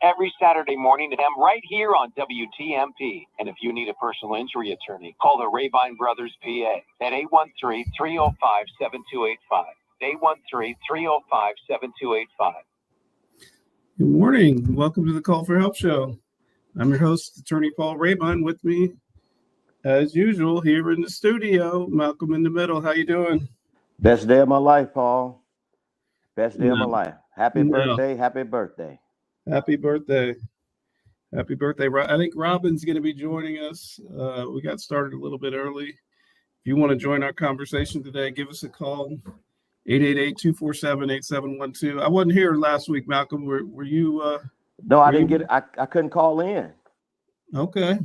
every Saturday morning at M right here on WTMP. And if you need a personal injury attorney, call the Rebein Brothers PA at 813-305-7285. 813-305-7285. Good morning. Welcome to the Call for Help show. I'm your host, Attorney Paul Rebein. With me, as usual, here in the studio, Malcolm in the middle. How you doing? Best day of my life, Paul. Best day of my life. Happy birthday. Happy birthday. Happy birthday. Happy birthday. I think Robin's going to be joining us. We got started a little bit early. If you want to join our conversation today, give us a call. 888-247-8712. I wasn't here last week, Malcolm. Were you? No, I didn't get it. I couldn't call in. Okay.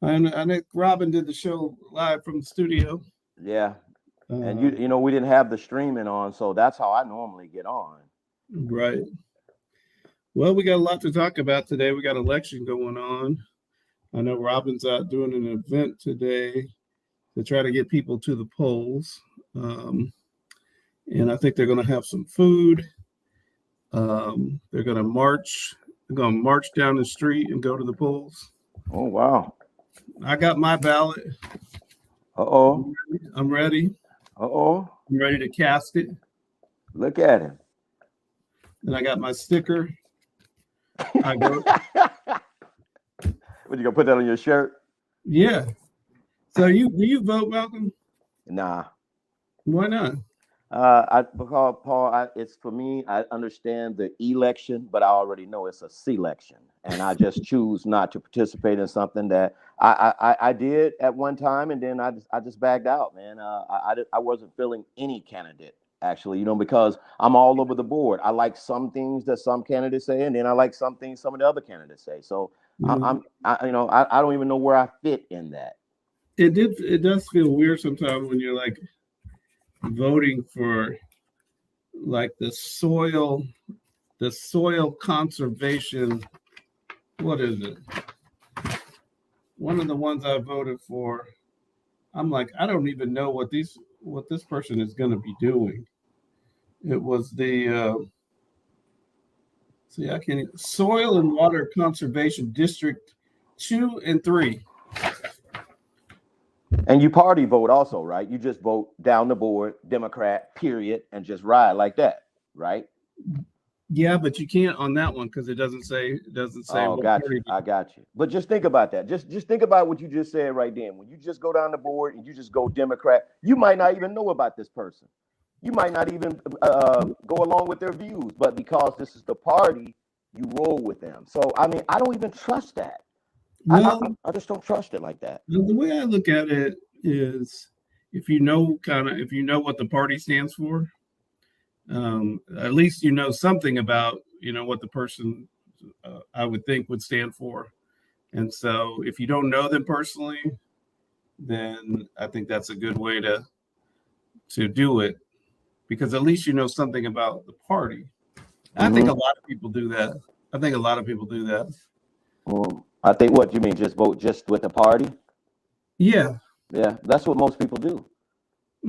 And I think Robin did the show live from the studio. Yeah. And you know, we didn't have the streaming on, so that's how I normally get on. Right. Well, we got a lot to talk about today. We got election going on. I know Robin's out doing an event today to try to get people to the polls. And I think they're going to have some food. They're going to march. They're going to march down the street and go to the polls. Oh, wow. I got my ballot. Uh-oh. I'm ready. Uh-oh. I'm ready to cast it. Look at him. And I got my sticker. I go. What, you gonna put that on your shirt? Yeah. So do you vote, Malcolm? Nah. Why not? Paul, it's for me. I understand the election, but I already know it's a selection, and I just choose not to participate in something that I did at one time, and then I just bagged out, man. I wasn't feeling any candidate actually, because I'm all over the board. I like some things that some candidates say, and then I like some things some of the other candidates say. So I don't even know where I fit in that. It does feel weird sometimes when you're like voting for like the soil conservation. What is it? One of the ones I voted for, I'm like, I don't even know what this person is going to be doing. It was the Soil and Water Conservation District 2 and 3. And you party vote also, right? You just vote down the board, Democrat, period, and just ride like that, right? Yeah, but you can't on that one because it doesn't say. Oh, got you. I got you. But just think about that. Just think about what you just said right then. When you just go down the board and you just go Democrat, you might not even know about this person. You might not even go along with their views. But because this is the party, you roll with them. So I mean, I don't even trust that. Well, I just don't trust it like that. The way I look at it is, if you know what the party stands for, at least you know something about what the person I would think would stand for. And so if you don't know them personally, then I think that's a good way to do it, because at least you know something about the party. Mm-hmm. I think a lot of people do that. I think what you mean, just vote just with the party? Yeah, that's what most people do.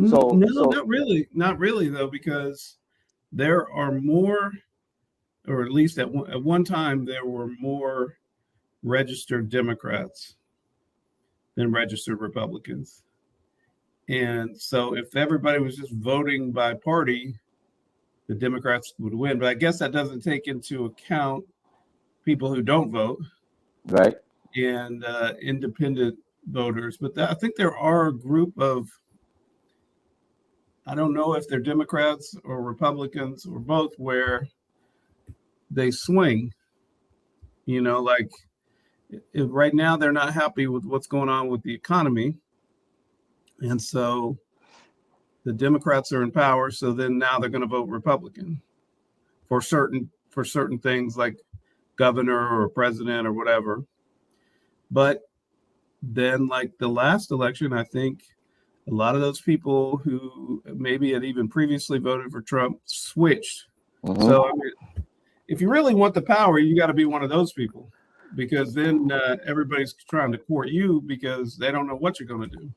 So not really though, because there are more, or at least at one time there were more registered Democrats than registered Republicans. And so if everybody was just voting by party, the Democrats would win. But I guess that doesn't take into account people who don't vote. Right. And independent voters. But I think there are a group of, I don't know if they're Democrats or Republicans or both, where they swing. Like if right now they're not happy with what's going on with the economy. And so the Democrats are in power. So then now they're going to vote Republican for certain things like governor or president or whatever. But then, like the last election, I think a lot of those people who maybe had even previously voted for Trump switched. Mm-hmm. So I mean, if you really want the power, you got to be one of those people, because then everybody's trying to court you because they don't know what you're going to do.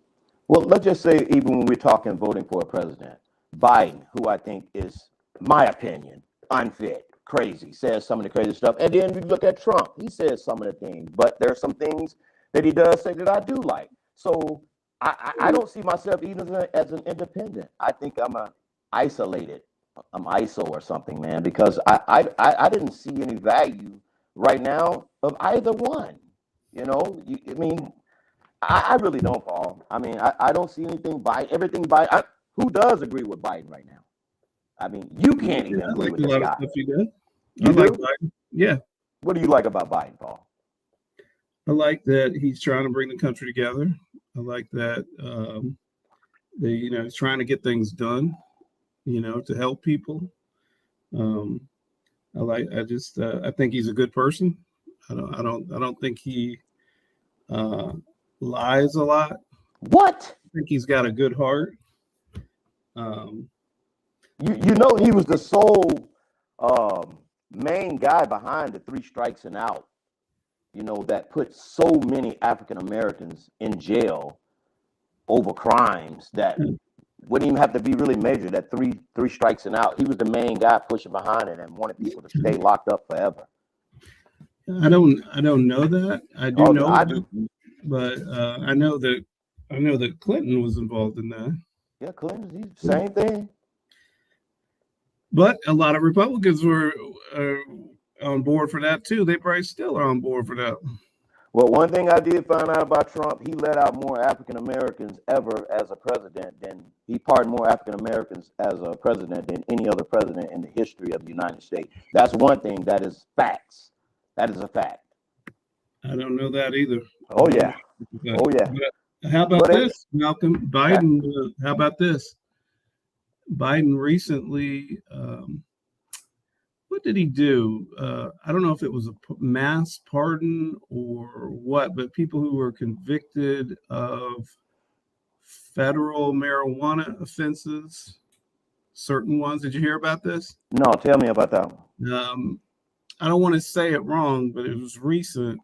Well, let's just say, even when we're talking voting for a president, Biden, who I think is, my opinion, unfit, crazy, says some of the crazy stuff. And then you look at Trump, he says some of the things, but there's some things that he does say that I do like. So I don't see myself even as an independent. I think I'm isolated. I'm ISO or something, man, because I didn't see any value right now of either one. You know, I mean, I really don't, Paul. I mean, I don't see anything everything who does agree with Biden right now? I mean, you can't even agree with this guy. Stuff he does. You like do? Biden. Yeah. What do you like about Biden, Paul? I like that he's trying to bring the country together. I like that he's trying to get things done, to help people. I think he's a good person. I don't think he lies a lot. What? I think he's got a good heart. He was the sole main guy behind the 3 strikes and out, that put so many African Americans in jail over crimes that wouldn't even have to be really measured. That three strikes and out. He was the main guy pushing behind it and wanted people to stay locked up forever. I don't know that. I do know. I do. But I know that Clinton was involved in that. Yeah, Clinton, same thing. But a lot of Republicans were on board for that too. They probably still are on board for that. Well, one thing I did find out about Trump, he let out more African Americans ever as a president he pardoned more African Americans as a president than any other president in the history of the United States. That's one thing that is facts. That is a fact. I don't know that either. Oh yeah. But, oh yeah. How about this, Malcolm? Biden, how about this? Biden recently, what did he do? I don't know if it was a mass pardon or what, but people who were convicted of federal marijuana offenses, certain ones. Did you hear about this? No, tell me about that one. I don't want to say it wrong, but it was recent.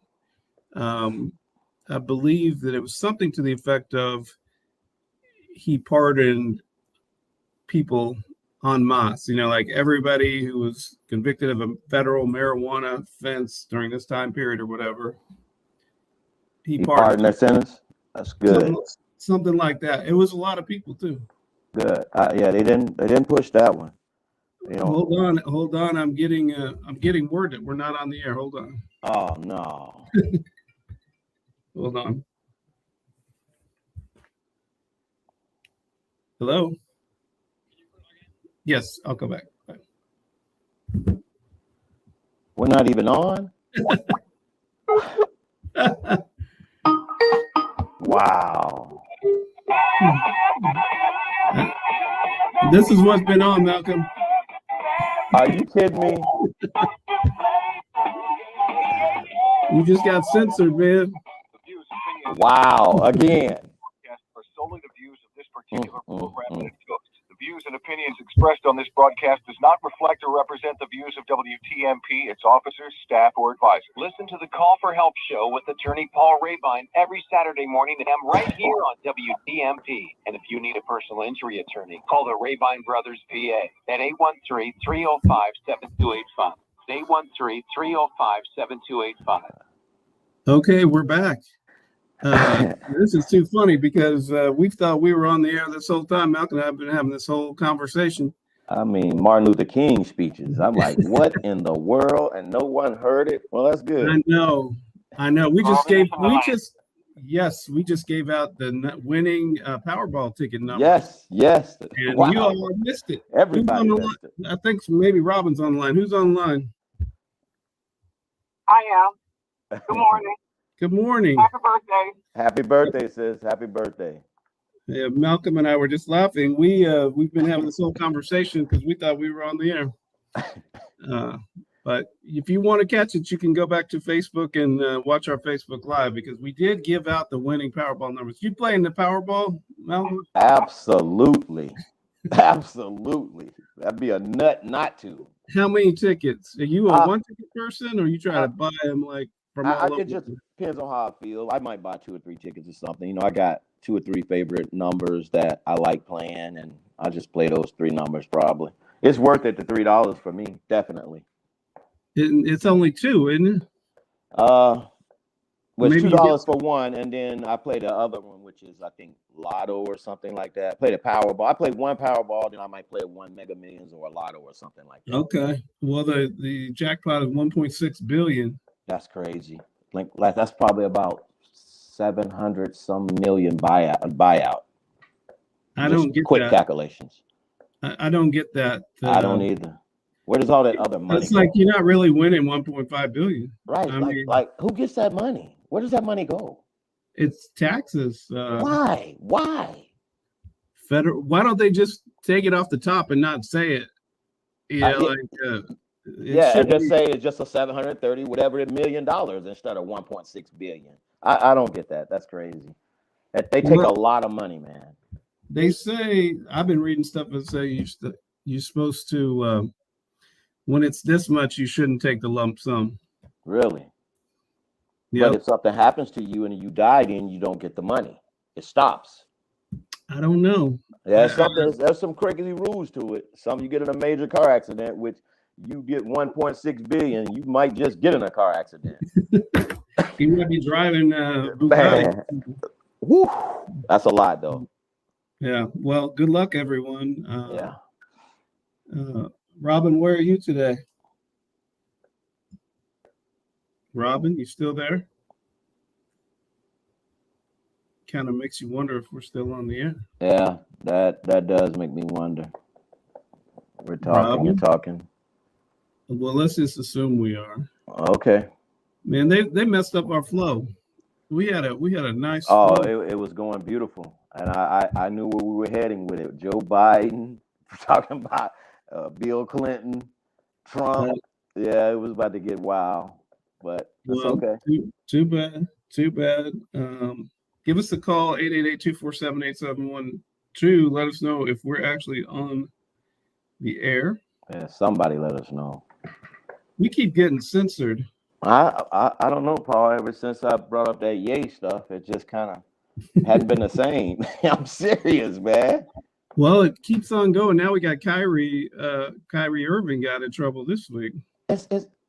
I believe that it was something to the effect of he pardoned people en masse, like everybody who was convicted of a federal marijuana offense during this time period or whatever. He pardoned their sentence. That's good. Something like that. It was a lot of people too. Good. Yeah, they didn't push that one. Hold on. I'm getting word that we're not on the air. Hold on. Oh no. Hold on. Hello. Yes, I'll go back. Bye. We're not even on. Wow. This is what's been on, Malcolm. Are you kidding me? You just got censored, man. Wow. Again. Are solely the views of this particular program. The views and opinions expressed on this broadcast does not reflect or represent the views of WTMP, its officers, staff, or advisors. Listen to the Call for Help show with attorney Paul Rebein every Saturday morning at M right here on WTMP. And if you need a personal injury attorney, call the Rebein Brothers PA at 813-305-7285. 813-305-7285. Okay, we're back. This is too funny because we thought we were on the air this whole time. Malcolm and I have been having this whole conversation. I mean, Martin Luther King speeches. I'm like, what in the world? And no one heard it. Well, that's good. I know. We just gave out the winning Powerball ticket number. Yes. And wow. You all missed it. Everybody missed it. I think maybe Robin's on the line. Who's on the line? I am. Good morning. Good morning. Happy birthday. Happy birthday, sis. Happy birthday. Yeah, Malcolm and I were just laughing. We've been having this whole conversation because we thought we were on the air. But if you want to catch it, you can go back to Facebook and watch our Facebook Live because we did give out the winning Powerball numbers. You playing the Powerball, Malcolm? Absolutely. That'd be a nut not to. How many tickets? Are you a one-ticket person or you try to buy them like from all over? It just depends on how I feel. I might buy 2 or 3 tickets or something. I got 2 or 3 favorite numbers that I like playing, and I just play those 3 numbers probably. It's worth it, the $3 for me, definitely. It's only two, isn't it? Was Maybe you $2 for one, and then I played the other one, which is I think Lotto or something like that. I played a Powerball. I played one Powerball, then I might play one Mega Millions or a Lotto or something like that. Okay. Well, the jackpot is 1.6 billion. That's crazy. Like that's probably about 700 some million buyout. I don't get quick that. calculations. I don't get that. I don't either. Where does all that other money It's like go? you're not really winning 1.5 billion. Right. I mean, like who gets that money? Where does that money go? it's taxes. Why? Federal. Why don't they just take it off the top and not say it? Just say it's just a 730 whatever $1 million instead of 1.6 billion. I don't get that. That's crazy. They take a lot of money, man. They say, I've been reading stuff that say you're supposed to, when it's this much, you shouldn't take the lump sum. Really? Yep. But if something happens to you and you die, then you don't get the money. It stops. I don't know. Yeah, there's some crazy rules to it. Some you get in a major car accident, which you get 1.6 billion, you might just get in a car accident. You might be driving man. Woo. That's a lot though. Yeah. Well, good luck, everyone. Yeah. Robin, where are you today? Robin, you still there? Kind of makes you wonder if we're still on the air. Yeah, that does make me wonder. We're talking, you're talking. Well, let's just assume we are. Okay. Man, they messed up our flow. We had a nice flow. Oh, it was going beautiful. And I knew where we were heading with it. Joe Biden, talking about Bill Clinton, Trump. Yeah, it was about to get wild. But it's okay. Too bad. Give us a call, 888-247-8712. Let us know if we're actually on the air. Yeah, somebody let us know. We keep getting censored. I don't know, Paul. Ever since I brought up that Ye stuff, it just kind of hadn't been the same. I'm serious, man. Well, it keeps on going. Now we got Kyrie Irving got in trouble this week.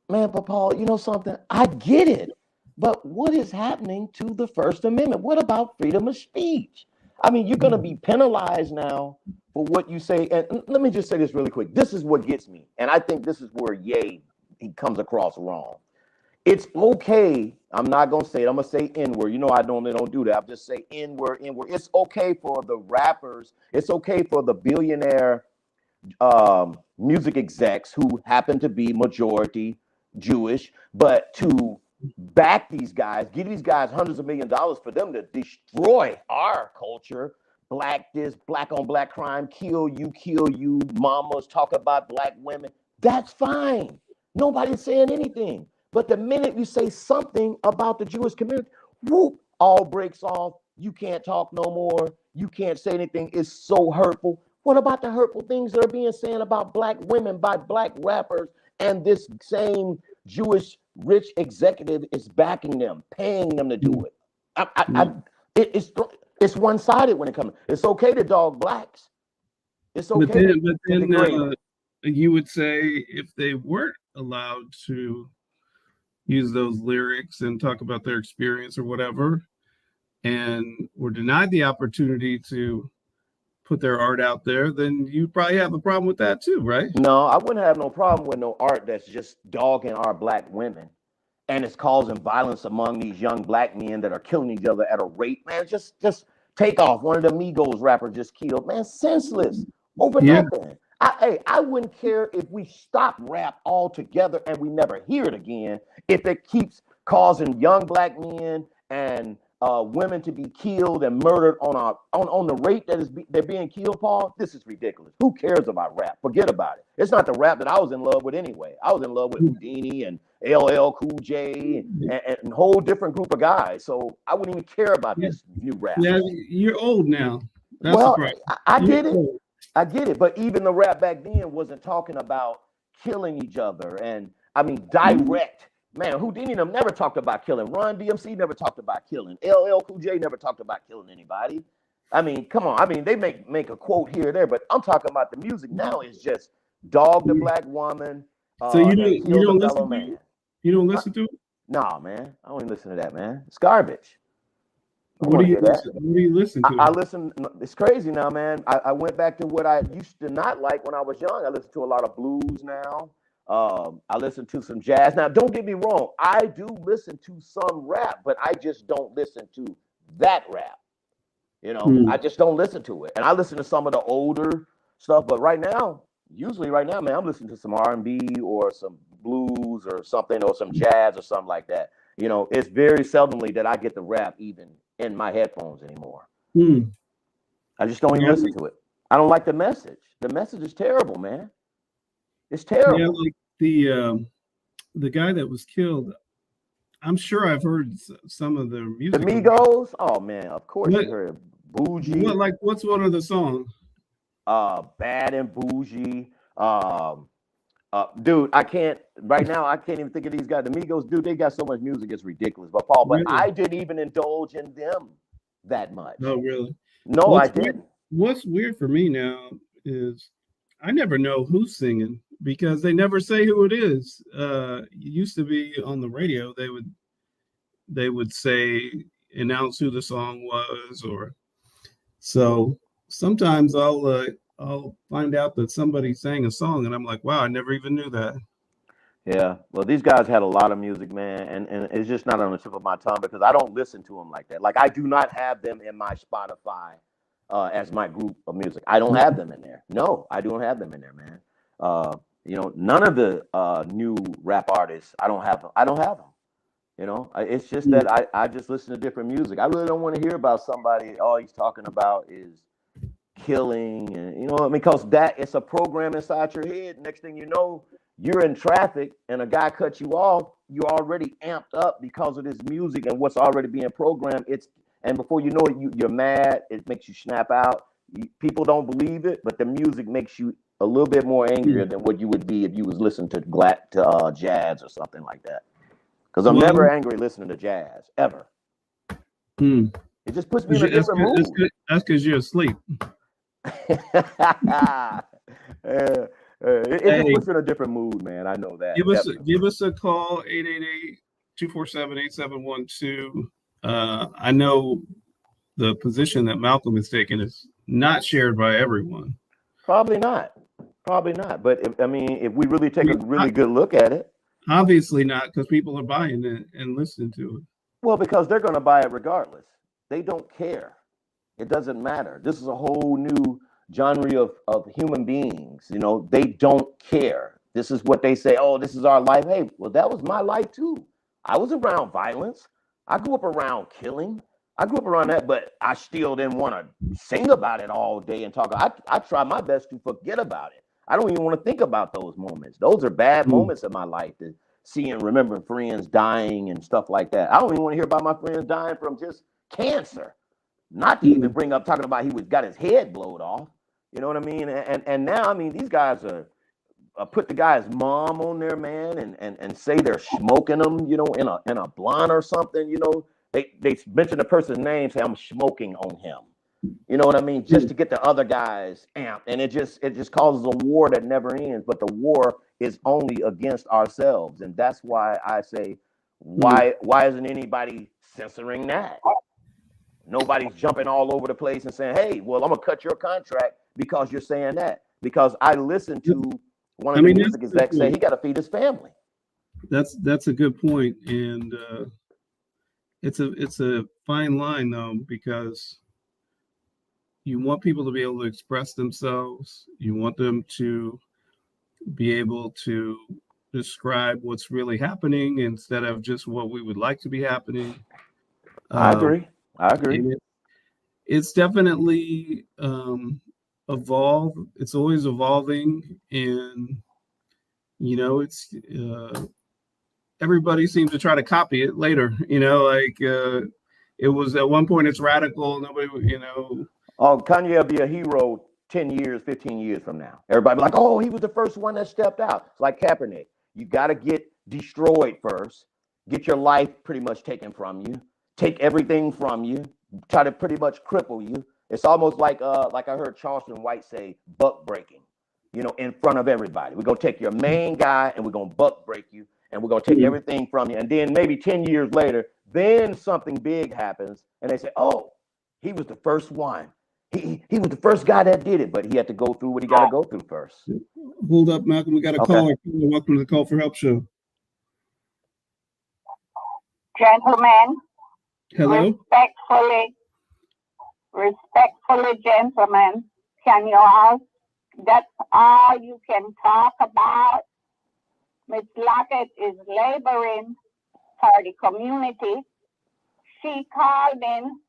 Man, but Paul, you know something? I get it. But what is happening to the First Amendment? What about freedom of speech? I mean, you're going to be penalized now for what you say. And let me just say this really quick. This is what gets me. And I think this is where he comes across wrong. It's okay. I'm not going to say it. I'm going to say N-word. You know, I don't do that. I'll just say N-word. It's okay for the rappers. It's okay for the billionaire music execs who happen to be majority Jewish, but to back these guys, give these guys hundreds of $millions for them to destroy our culture. Black on black crime, kill you, mamas, talk about black women. That's fine. Nobody's saying anything. But the minute you say something about the Jewish community, whoop, all breaks off. You can't talk no more. You can't say anything. It's so hurtful. What about the hurtful things that are being said about black women by black rappers, and this same Jewish rich executive is backing them, paying them to do it? It's one-sided when it comes. It's okay to dog blacks. It's okay. But then you would say if they weren't allowed to use those lyrics and talk about their experience or whatever, and were denied the opportunity to put their art out there, then you probably have a problem with that too, right? No, I wouldn't have no problem with no art that's just dogging our black women and it's causing violence among these young black men that are killing each other at a rate. Man, just take off. One of the Migos rappers just killed, man, senseless over nothing. I wouldn't care if we stop rap altogether and we never hear it again if it keeps causing young black men and women to be killed and murdered on the rate that they're being killed, Paul. This is ridiculous. Who cares about rap? Forget about it. It's not the rap that I was in love with anyway. I was in love with Houdini and LL Cool J and a whole different group of guys. So I wouldn't even care about this new rap. Yeah, you're old now. That's well, right. I get it. I get it. But even the rap back then wasn't talking about killing each other. And I mean, direct. Man, Houdini them never talked about killing. Run DMC never talked about killing. LL Cool J never talked about killing anybody. I mean, come on. I mean, they make a quote here or there, but I'm talking about the music now is just dog the black woman So you That don't killed a listen fellow to man. it? You don't listen to it? Nah, man, I don't even listen to that, man. It's garbage. I don't What want do to you hear that. listen? What do you listen to? I listen. It's crazy now, man. I went back to what I used to not like when I was young. I listen to a lot of blues now. I listen to some jazz. Now, don't get me wrong. I do listen to some rap, but I just don't listen to that rap. I just don't listen to it. And I listen to some of the older stuff. But usually right now, man, I'm listening to some R&B or some blues or something or some jazz or something like that. It's very seldomly that I get the rap even in my headphones anymore. I just don't even listen to it. I don't like the message. The message is terrible, man. It's terrible. Yeah, like the guy that was killed. I'm sure I've heard some of the music. The Migos? Oh man, of course you heard Bougie. What's one of the songs? Bad and Bougie. Dude, I can't even think of these guys. The Migos, dude, they got so much music, it's ridiculous. But Paul, Really? I didn't even indulge in them that much. No, really? No, I didn't. What's weird for me now is I never know who's singing because they never say who it is. It used to be on the radio, they would announce who the song was, or so sometimes I'll find out that somebody sang a song and I'm like, wow, I never even knew that. Yeah, well, these guys had a lot of music, man, and it's just not on the tip of my tongue because I don't listen to them like that. Like I do not have them in my Spotify as my group of music. I don't have them in there. No, I don't have them in there, man. None of the new rap artists, I don't have them. It's just that I just listen to different music. I really don't want to hear about somebody, all he's talking about is killing, and because that it's a program inside your head. Next thing you know, you're in traffic and a guy cuts you off, you're already amped up because of this music and what's already being programmed. And before you know it, you're mad. It makes you snap out. People don't believe it, but the music makes you a little bit more angrier than what you would be if you was listening to jazz or something like that. Because I'm never angry listening to jazz, ever. It just puts me in a different mood. That's because you're asleep. It just puts you in a different mood, man. I know that. Give us a call, 888-247-8712. I know the position that Malcolm is taking is not shared by everyone. Probably not. But if we really take a really good look at it. Obviously not, because people are buying it and listening to it. Well, because they're going to buy it regardless. They don't care. It doesn't matter. This is a whole new genre of human beings. They don't care. This is what they say. Oh, this is our life. Hey, well, that was my life too. I was around violence. I grew up around killing. I grew up around that, but I still didn't want to sing about it all day and talk. I try my best to forget about it. I don't even want to think about those moments. Those are bad moments in my life, to see and remember friends dying and stuff like that. I don't even want to hear about my friends dying from just cancer. Not to even bring up talking about he got his head blowed off. You know what I mean? And now, these guys are put the guy's mom on there, man, and say they're smoking them, in a blunt or something. They mention the person's name, say I'm smoking on him. You know what I mean? Just to get the other guys amped, and it just causes a war that never ends. But the war is only against ourselves, and that's why I say, why isn't anybody censoring that? Nobody's jumping all over the place and saying, hey, well, I'm going to cut your contract because you're saying that. Because I listened to one of the music execs say he got to feed his family. That's a good point. And it's a fine line, though, because you want people to be able to express themselves. You want them to be able to describe what's really happening instead of just what we would like to be happening. I agree. It's definitely evolved. It's always evolving, and it's everybody seems to try to copy it later. It was at one point it's radical. Nobody, Oh, Kanye will be a hero 10 years, 15 years from now. Everybody be like, oh, he was the first one that stepped out. It's like Kaepernick. You got to get destroyed first, get your life pretty much taken from you, take everything from you, try to pretty much cripple you. It's almost like I heard Charleston White say, buck breaking. in front of everybody. We're going to take your main guy and we're going to buck break you, and we're going to take everything from you. And then maybe 10 years later, then something big happens and they say, oh, he was the first one. He was the first guy that did it, but he had to go through what he got to go through first. Hold up, Malcolm. We got a caller. Welcome to the Call for Help show. Gentlemen. Hello. Respectfully, gentlemen, can you all? That's all you can talk about. Miss Lockett is laboring for the community. She called in,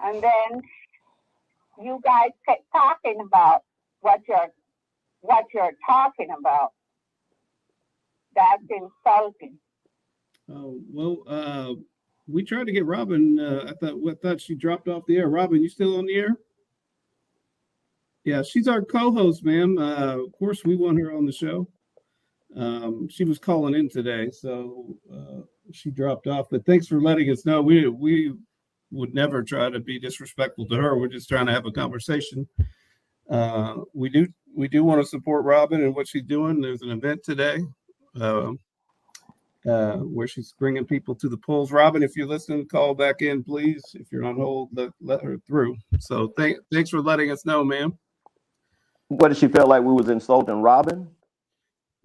and then you guys kept talking about what you're talking about. That's insulting. Oh, well, we tried to get Robin. I thought she dropped off the air. Robin, you still on the air? Yeah, she's our co-host, ma'am. Of course, we want her on the show. She was calling in today, so she dropped off. But thanks for letting us know. We would never try to be disrespectful to her. We're just trying to have a conversation. We do want to support Robin and what she's doing. There's an event today where she's bringing people to the polls. Robin, if you're listening, call back in, please. If you're on hold, let her through. So thanks for letting us know, ma'am. What did she feel like we was insulting Robin?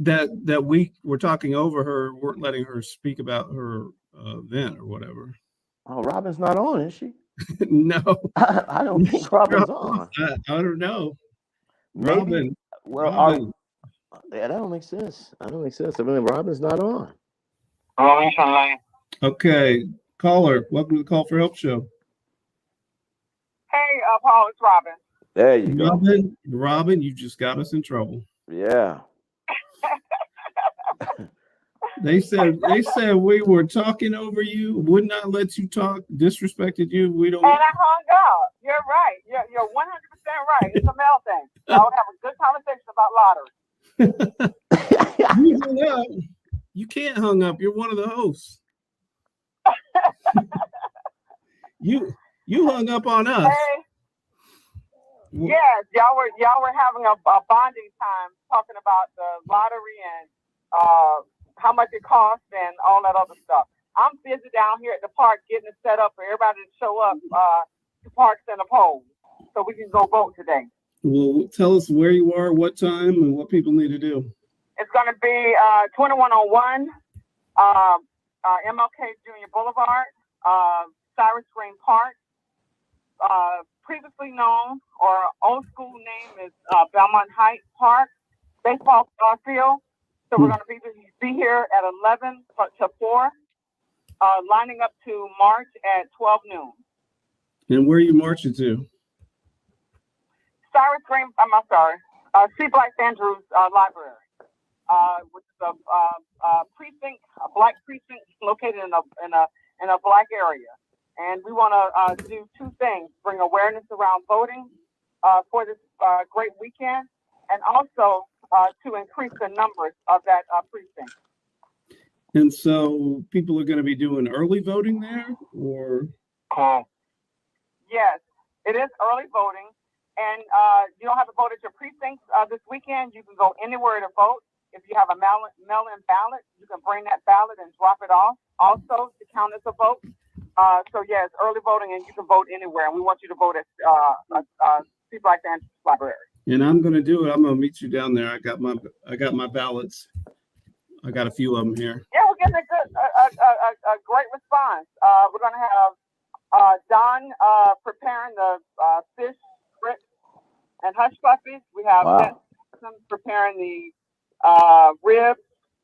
That we were talking over her, weren't letting her speak about her event or whatever. Oh, Robin's not on, is she? No, I don't think Robin's on. I don't know. Maybe. Robin. Well, Robin. that don't make sense. I mean, Robin's not on. Okay, caller, welcome to the Call for Help show. Hey, Paul, it's Robin. There you go. Robin, you just got us in trouble. Yeah. They said we were talking over you, would not let you talk, disrespected you. We don't. And I hung up. You're right. You're 100% right. It's a male thing. I would have a good conversation about lottery. You hung up. You can't hung up. You're one of the hosts. You hung up on us. Hey. Yes, y'all were having a bonding time talking about the lottery and how much it costs and all that other stuff. I'm busy down here at the park getting it set up for everybody to show up to park center polls so we can go vote today. Well, tell us where you are, what time, and what people need to do. It's going to be 2101 MLK Junior Boulevard, Cyrus Green Park. Previously known or old school name is Belmont Heights Park baseball field. So we're going to be here at 11 to 4, lining up to march at 12 noon. And where are you marching to? Cyrus Green. C. Black Andrews Library, which is a precinct, a black precinct located in a black area. And we want to do two things: bring awareness around voting for this great weekend, and also to increase the numbers of that precinct. And so people are going to be doing early voting there, or? Yes, it is early voting. And you don't have to vote at your precincts this weekend. You can go anywhere to vote. If you have a mail-in ballot, you can bring that ballot and drop it off also to count as a vote. So yeah, it's early voting, and you can vote anywhere. And we want you to vote at C. Black Andrews Library. And I'm going to do it. I'm going to meet you down there. I got my ballots. I got a few of them here. Yeah, we're getting a great response. We're going to have Don preparing the fish, grits, and hush puppies. We have Benson preparing the ribs,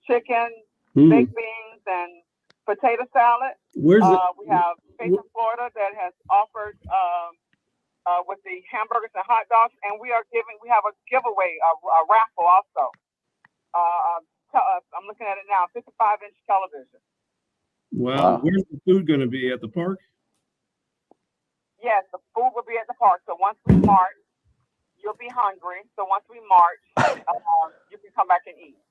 chicken, baked beans, and potato salad. Where's it? We have Faith in Florida that has offered with the hamburgers and hot dogs, and we have a giveaway, a raffle also. I'm looking at it now, 55-inch television. Wow. Where's the food going to be? At the park? Yes, the food will be at the park. So once we march, you'll be hungry. So once we march, you can come back and eat.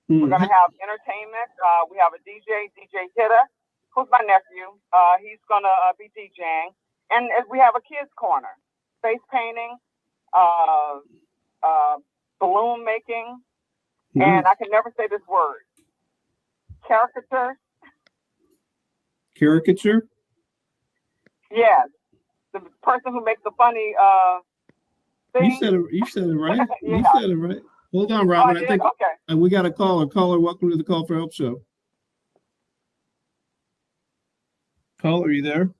We're going to have entertainment. We have a DJ Hitter, who's my nephew. He's going to be DJing. And we have a kids' corner, face painting, balloon making, and I can never say this word. Caricature. Caricature? Yes, the person who makes the funny thing. You said it right. Yeah. You said it right. Hold on, Robin. I think okay. we got a caller. Caller, welcome to the Call for Help show. Caller, are you there?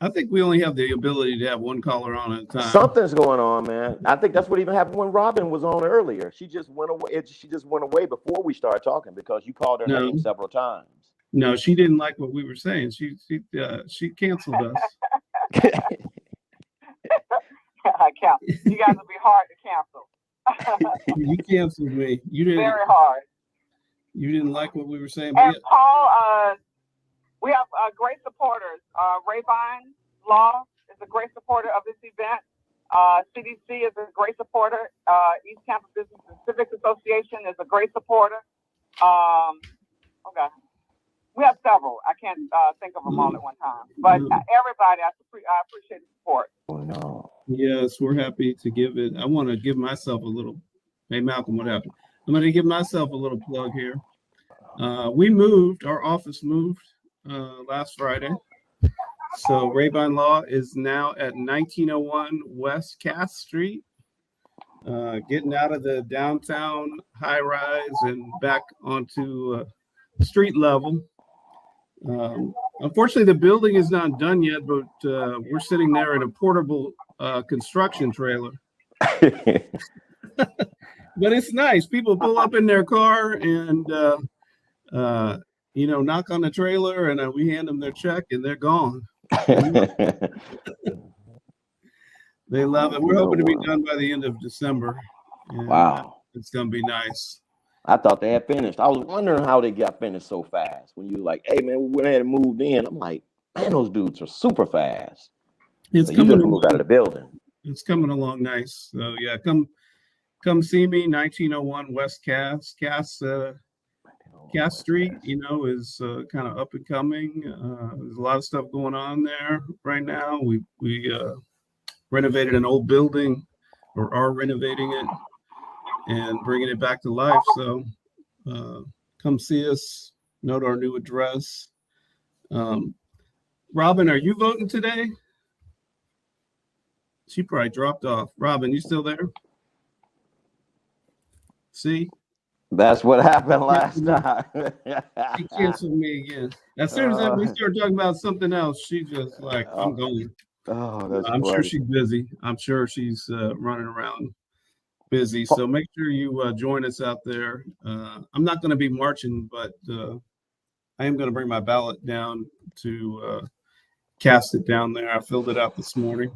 I think we only have the ability to have one caller on at a time. Something's going on, man. I think that's what even happened when Robin was on earlier. She just went away. She just went away before we started talking because you called her name several times. No, she didn't like what we were saying. She canceled us. I count. You guys will be hard to cancel. You canceled me. You didn't. Very hard. You didn't like what we were saying. And Paul, we have great supporters. Rebein Law is a great supporter of this event. CDC is a great supporter. East Campus Business and Civics Association is a great supporter. Okay. We have several. I can't think of them all at one time. But everybody, I appreciate the support. Oh, no. Yes, we're happy to give it. I want to give myself a little. Hey, Malcolm, what happened? I'm going to give myself a little plug here. We moved. Our office moved last Friday. So Rebein Law is now at 1901 West Cass Street, getting out of the downtown high rise and back onto street level. Unfortunately, the building is not done yet, but we're sitting there in a portable construction trailer. But it's nice. People pull up in their car and, knock on the trailer, and we hand them their check, and they're gone. They love it. We're hoping to be done by the end of December. And, wow. It's going to be nice. I thought they had finished. I was wondering how they got finished so fast. When you were like, hey, man, we went ahead and moved in. I'm like, man, those dudes are super fast. It's so coming you just moved out of the building. It's coming along nice. So, yeah, come see me, 1901 West Cass. Cass Street, is kind of up and coming. There's a lot of stuff going on there right now. We renovated an old building, or are renovating it and bringing it back to life. So come see us, note our new address. Robin, are you voting today? She probably dropped off. Robin, you still there? See? That's what happened last time. She canceled me again. As soon as we start talking about something else, she just like, I'm going. Oh, that's I'm funny. sure she's busy. I'm sure she's running around busy. So make sure you join us out there. I'm not going to be marching, but I am going to bring my ballot down to cast it down there. I filled it out this morning.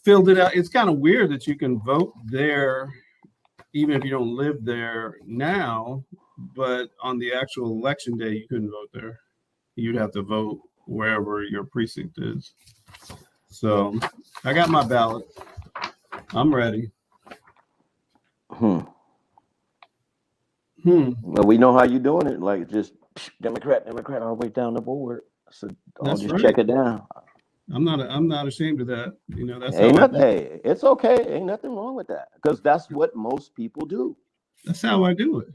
Filled it out. It's kind of weird that you can vote there even if you don't live there now, but on the actual election day, you couldn't vote there. You'd have to vote wherever your precinct is. So I got my ballot. I'm ready. Well, we know how you're doing it. Like just Democrat all the way down the board. So I'll just check it down. I'm not ashamed of that. That's hey, it's okay. Ain't nothing wrong with that. Because that's what most people do. That's how I do it.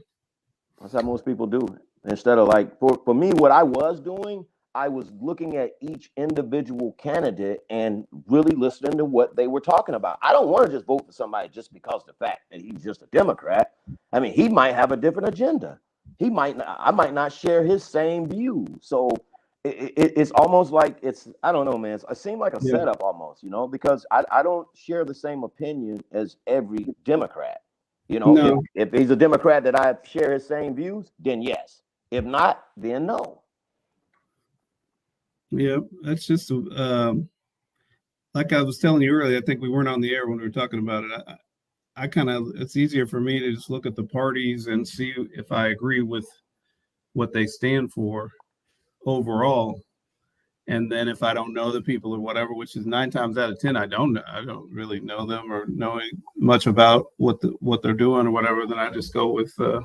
That's how most people do it. Instead of like for me, what I was doing, I was looking at each individual candidate and really listening to what they were talking about. I don't want to just vote for somebody just because the fact that he's just a Democrat. I mean, he might have a different agenda. I might not share his same view. So it's almost like I don't know, man. It seemed like a setup almost, because I don't share the same opinion as every Democrat. No. If he's a Democrat that I share his same views, then yes. If not, then no. Yeah, that's just like I was telling you earlier. I think we weren't on the air when we were talking about it. I kind of, it's easier for me to just look at the parties and see if I agree with what they stand for overall. And then if I don't know the people or whatever, which is 9 times out of 10, I don't really know them or know much about what they're doing or whatever, then I just go with the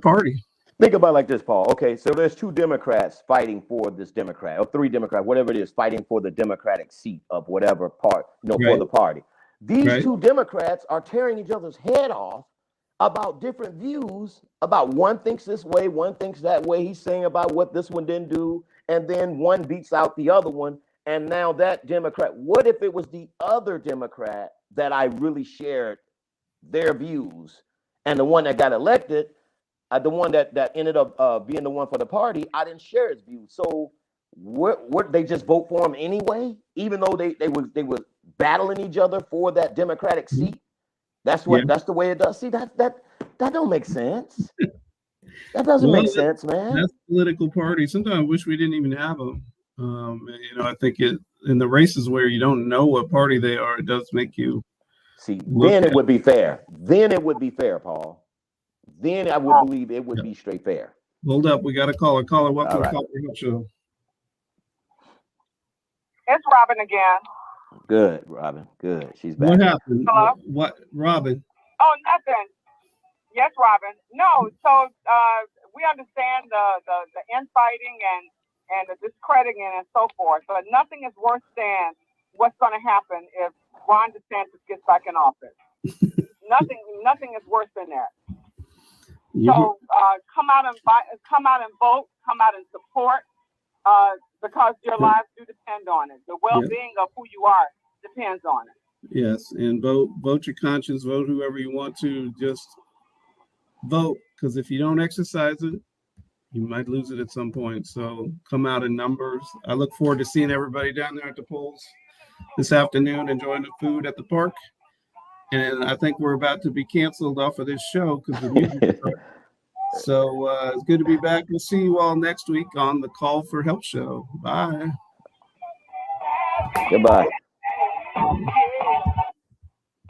party. Think about it like this, Paul. Okay, so there's 2 Democrats fighting for this Democrat, or 3 Democrats, whatever it is, fighting for the Democratic seat of whatever part, for the party. These 2 Democrats are tearing each other's head off about different views, about one thinks this way, one thinks that way. He's saying about what this one didn't do, and then one beats out the other one. And now that Democrat, what if it was the other Democrat that I really shared their views, and the one that got elected, the one that ended up being the one for the party, I didn't share his views. So what they just vote for him anyway, even though they were battling each other for that Democratic seat. That's the way it does. See, that don't make sense. That doesn't make sense, man. That's political party. Sometimes I wish we didn't even have them. I think in the races where you don't know what party they are, it does make you see. Then it would be fair. Then it would be fair, Paul. Then I would believe it would be straight fair. Hold up, we got a caller. Caller, welcome to Call4Help show. It's Robin again. Good, Robin. Good. She's back. What happened? Hello? What, Robin? Oh, nothing. Yes, Robin. No, so we understand the infighting and the discrediting and so forth, but nothing is worse than what's going to happen if Ron DeSantis gets back in office. Nothing is worse than that. So come out and vote, come out and support, because your lives do depend on it. The well-being of who you are depends on it. Yes, and vote your conscience, vote whoever you want to, just vote, because if you don't exercise it, you might lose it at some point. So come out in numbers. I look forward to seeing everybody down there at the polls this afternoon, enjoying the food at the park. And I think we're about to be canceled off of this show because the music started. So it's good to be back. We'll see you all next week on the Call4Help show. Bye. Goodbye.